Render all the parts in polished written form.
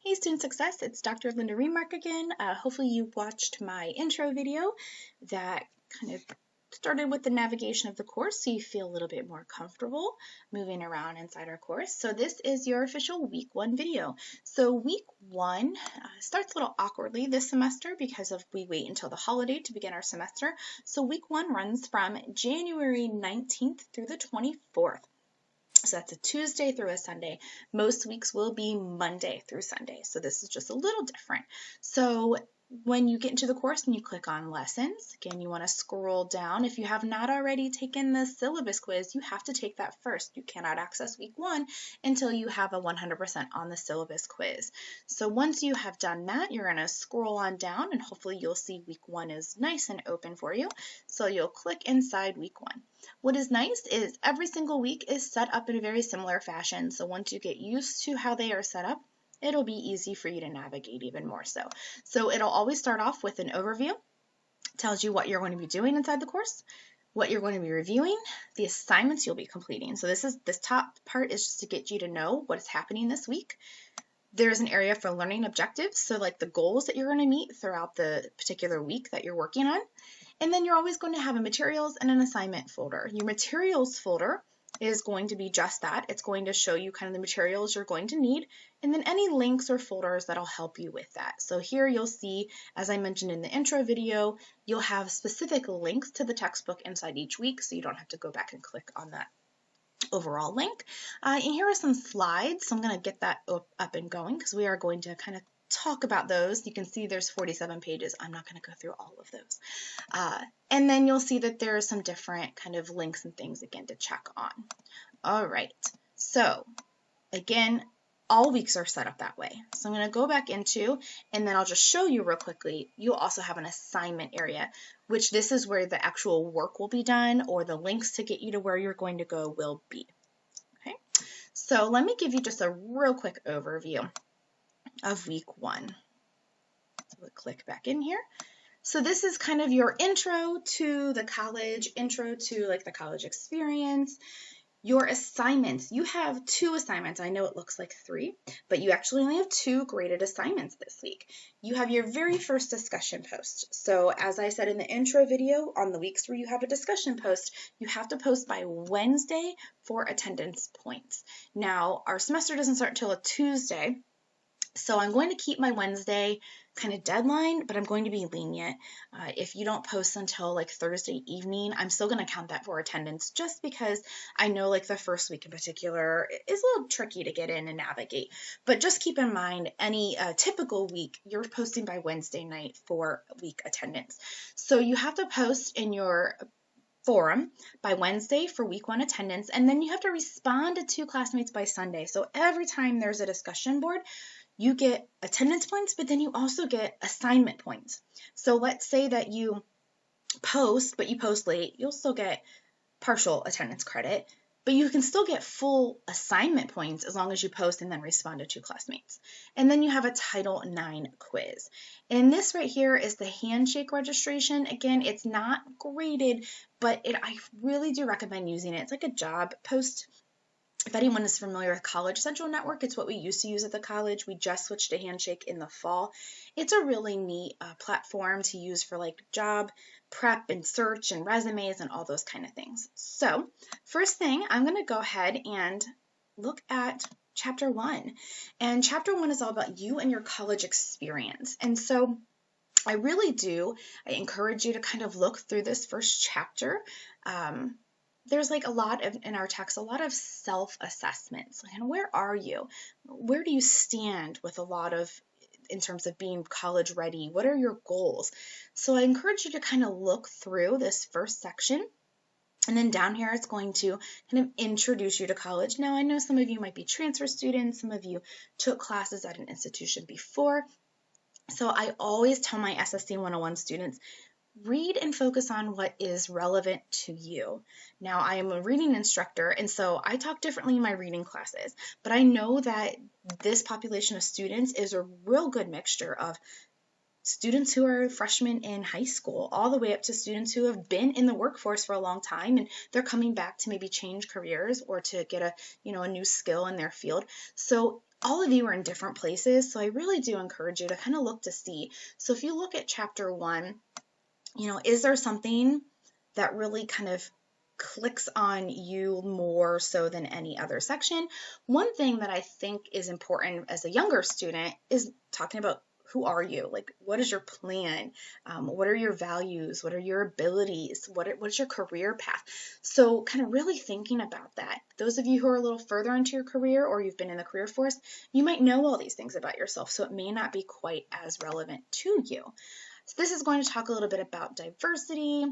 Hey Student Success, it's Dr. Linda Remark again. Hopefully you watched my intro video that kind of started with the navigation of the course so you feel a little bit more comfortable moving around inside our course. So this is your official week 1 video. So week 1 starts a little awkwardly this semester because we wait until the holiday to begin our semester. So week 1 runs from January 19th through the 24th. So that's a Tuesday through a Sunday. Most weeks will be Monday through Sunday. So this is just a little different. So when you get into the course and you click on lessons, again, you want to scroll down. If you have not already taken the syllabus quiz, you have to take that first. You cannot access week 1 until you have a 100% on the syllabus quiz. So once you have done that, you're going to scroll on down and hopefully you'll see week 1 is nice and open for you. So you'll click inside week 1. What is nice is every single week is set up in a very similar fashion. So once you get used to how they are set up, it'll be easy for you to navigate even more so. So it'll always start off with an overview. It tells you what you're going to be doing inside the course, what you're going to be reviewing, the assignments you'll be completing. So this top part is just to get you to know what is happening this week. There's an area for learning objectives, so like the goals that you're going to meet throughout the particular week that you're working on. And then you're always going to have a materials and an assignment folder. Your materials folder is going to be just that. It's going to show you kind of the materials you're going to need, and then any links or folders that'll help you with that. So here you'll see, as I mentioned in the intro video, you'll have specific links to the textbook inside each week, so you don't have to go back and click on that overall link. And here are some slides, so I'm going to get that up and going because we are going to kind of talk about those. You can see there's 47 pages. I'm not going to go through all of those. And then you'll see that there are some different kind of links and things again to check on. All right, so again, all weeks are set up that way. So I'm going to go back into, and then I'll just show you real quickly, you'll also have an assignment area, which this is where the actual work will be done or the links to get you to where you're going to go will be. Okay, so let me give you just a real quick overview of week 1. So we'll click back in here. So this is kind of your intro to the college, intro to like the college experience. Your assignments, you have 2 assignments. I know it looks like 3, but you actually only have 2 graded assignments this week. You have your very first discussion post. So as I said in the intro video, on the weeks where you have a discussion post, you have to post by Wednesday for attendance points. Now, our semester doesn't start until a Tuesday, so I'm going to keep my Wednesday kind of deadline, but I'm going to be lenient. If you don't post until like Thursday evening, I'm still going to count that for attendance just because I know like the first week in particular is a little tricky to get in and navigate. But just keep in mind any typical week, you're posting by Wednesday night for week attendance. So you have to post in your forum by Wednesday for week 1 attendance, and then you have to respond to 2 classmates by Sunday. So every time there's a discussion board, you get attendance points, but then you also get assignment points. So let's say that you post, but you post late, you'll still get partial attendance credit, but you can still get full assignment points as long as you post and then respond to 2 classmates. And then you have a Title IX quiz. And this right here is the handshake registration. Again, it's not graded, but I really do recommend using it. It's like a job post. If anyone is familiar with College Central Network, it's what we used to use at the college. We just switched to Handshake in the fall. It's a really neat platform to use for like job prep and search and resumes and all those kind of things. So first thing, I'm going to go ahead and look at Chapter 1. And Chapter 1 is all about you and your college experience. And so I encourage you to kind of look through this first chapter. There's like a lot of, in our text, a lot of self-assessments. And where are you? Where do you stand with a lot of, in terms of being college ready? What are your goals? So I encourage you to kind of look through this first section. And then down here, it's going to kind of introduce you to college. Now, I know some of you might be transfer students. Some of you took classes at an institution before. So I always tell my SSC101 students, read and focus on what is relevant to you. Now, I am a reading instructor, and so I talk differently in my reading classes, but I know that this population of students is a real good mixture of students who are freshmen in high school, all the way up to students who have been in the workforce for a long time and they're coming back to maybe change careers or to get a new skill in their field. So all of you are in different places. So I really do encourage you to kind of look to see. So if you look at chapter 1, is there something that really kind of clicks on you more so than any other section? One thing that I think is important as a younger student is talking about who are you? Like, what is your plan? What are your values? What are your abilities? What is your career path? So kind of really thinking about that. Those of you who are a little further into your career or you've been in the career force, you might know all these things about yourself, so it may not be quite as relevant to you. So this is going to talk a little bit about diversity.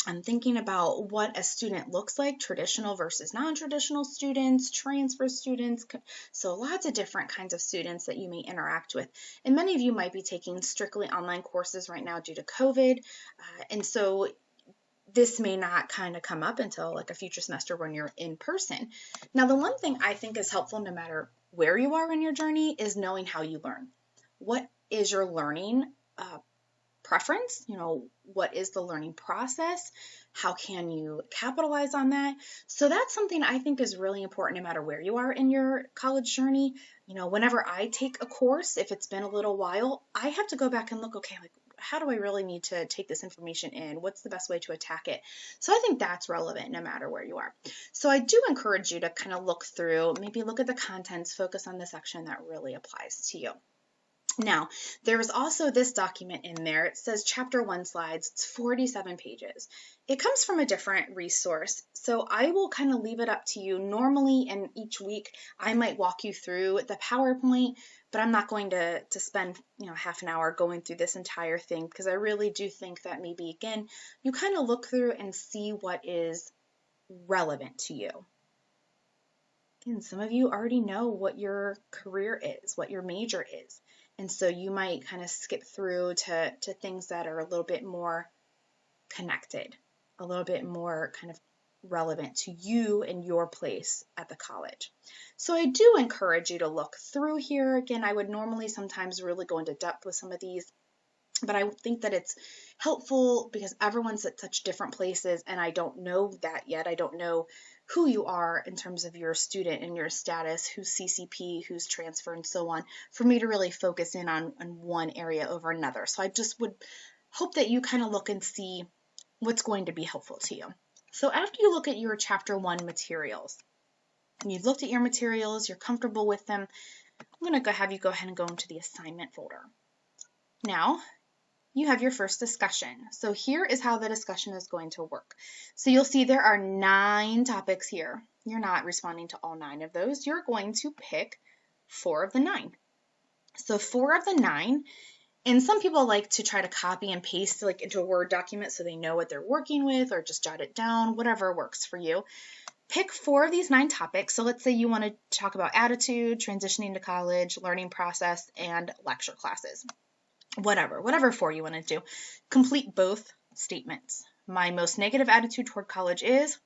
I'm thinking about what a student looks like, traditional versus non-traditional students, transfer students, so lots of different kinds of students that you may interact with. And many of you might be taking strictly online courses right now due to COVID, and so this may not kind of come up until like a future semester when you're in person. Now, the one thing I think is helpful no matter where you are in your journey is knowing how you learn. What is your learning preference? What is the learning process? How can you capitalize on that? So that's something I think is really important no matter where you are in your college journey. Whenever I take a course, if it's been a little while, I have to go back and look, okay, like, how do I really need to take this information in? What's the best way to attack it? So I think that's relevant no matter where you are. So I do encourage you to kind of look through, maybe look at the contents, focus on the section that really applies to you. Now, there's also this document in there. It says Chapter 1 slides. It's 47 pages. It comes from a different resource, so I will kind of leave it up to you. Normally, and each week, I might walk you through the PowerPoint, but I'm not going to spend half an hour going through this entire thing because I really do think that maybe, again, you kind of look through and see what is relevant to you. Again, some of you already know what your career is, what your major is. And so you might kind of skip through to things that are a little bit more connected, a little bit more kind of relevant to you and your place at the college. So I do encourage you to look through here. Again, I would normally sometimes really go into depth with some of these, but I think that it's helpful because everyone's at such different places and I don't know that yet. I don't know who you are in terms of your student and your status, who's CCP, who's transfer, and so on, for me to really focus in on one area over another. So I just would hope that you kind of look and see what's going to be helpful to you. So after you look at your Chapter 1 materials, and you've looked at your materials, you're comfortable with them, I'm going to have you go ahead and go into the assignment folder. Now, you have your first discussion. So here is how the discussion is going to work. So you'll see there are 9 topics here. You're not responding to all 9 of those. You're going to pick 4 of the 9. So 4 of the 9, and some people like to try to copy and paste like into a Word document so they know what they're working with, or just jot it down, whatever works for you. Pick 4 of these 9 topics. So let's say you want to talk about attitude, transitioning to college, learning process, and lecture classes. Whatever 4 you want to do. Complete both statements. My most negative attitude toward college is,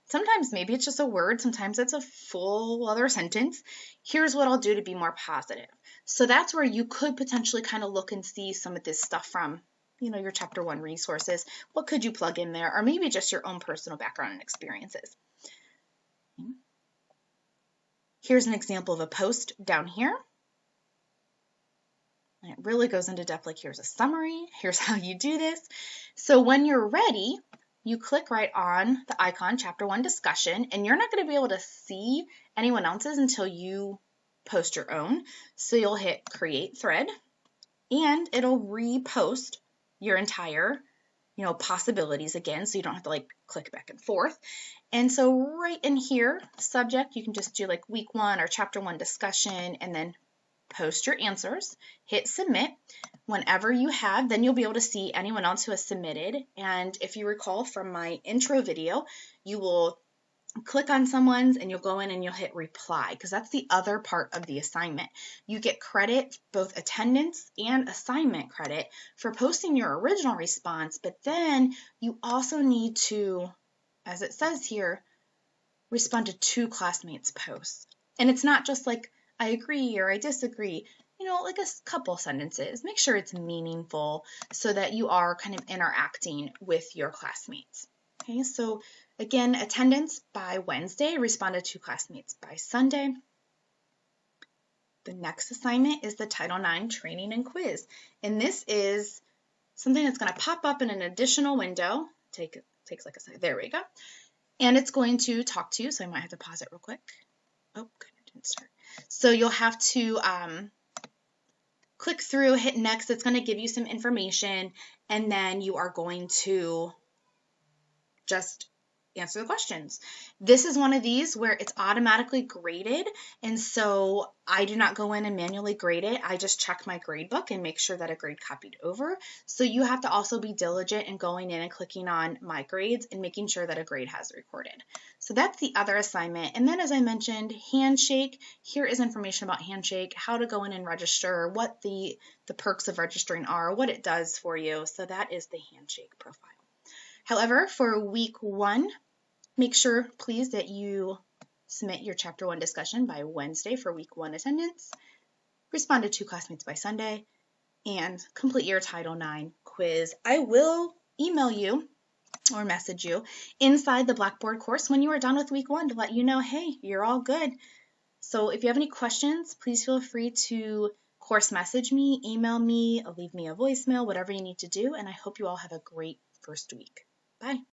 sometimes maybe it's just a word, sometimes it's a full other sentence. Here's what I'll do to be more positive. So that's where you could potentially kind of look and see some of this stuff from, your Chapter 1 resources. What could you plug in there? Or maybe just your own personal background and experiences. Here's an example of a post down here. And it really goes into depth, like here's a summary, here's how you do this. So when you're ready, you click right on the icon, Chapter 1 discussion, and you're not going to be able to see anyone else's until you post your own. So you'll hit create thread, and it'll repost your entire, possibilities again, so you don't have to like click back and forth. And so right in here, subject, you can just do like week 1 or Chapter 1 discussion, and then post your answers, hit submit. Whenever you have, then you'll be able to see anyone else who has submitted. And if you recall from my intro video, you will click on someone's and you'll go in and you'll hit reply, because that's the other part of the assignment. You get credit, both attendance and assignment credit, for posting your original response, but then you also need to, as it says here, respond to 2 classmates' posts. And it's not just like, I agree or I disagree. like a couple sentences. Make sure it's meaningful so that you are kind of interacting with your classmates. Okay, so again, attendance by Wednesday, respond to 2 classmates by Sunday. The next assignment is the Title IX training and quiz. And this is something that's going to pop up in an additional window. Takes like a second. There we go. And it's going to talk to you, so I might have to pause it real quick. Oh, good, it didn't start. So you'll have to click through, hit next. It's going to give you some information, and then you are going to just answer the questions. This is one of these where it's automatically graded, and so I do not go in and manually grade it. I just check my grade book and make sure that a grade copied over. So you have to also be diligent in going in and clicking on my grades and making sure that a grade has recorded. So that's the other assignment. And then, as I mentioned, Handshake. Here is information about Handshake, how to go in and register, what the perks of registering are, what it does for you. So that is the Handshake profile. However, for week 1, make sure, please, that you submit your Chapter 1 discussion by Wednesday for week 1 attendance, respond to 2 classmates by Sunday, and complete your Title IX quiz. I will email you or message you inside the Blackboard course when you are done with week 1 to let you know, hey, you're all good. So if you have any questions, please feel free to course message me, email me, leave me a voicemail, whatever you need to do, and I hope you all have a great first week. Bye.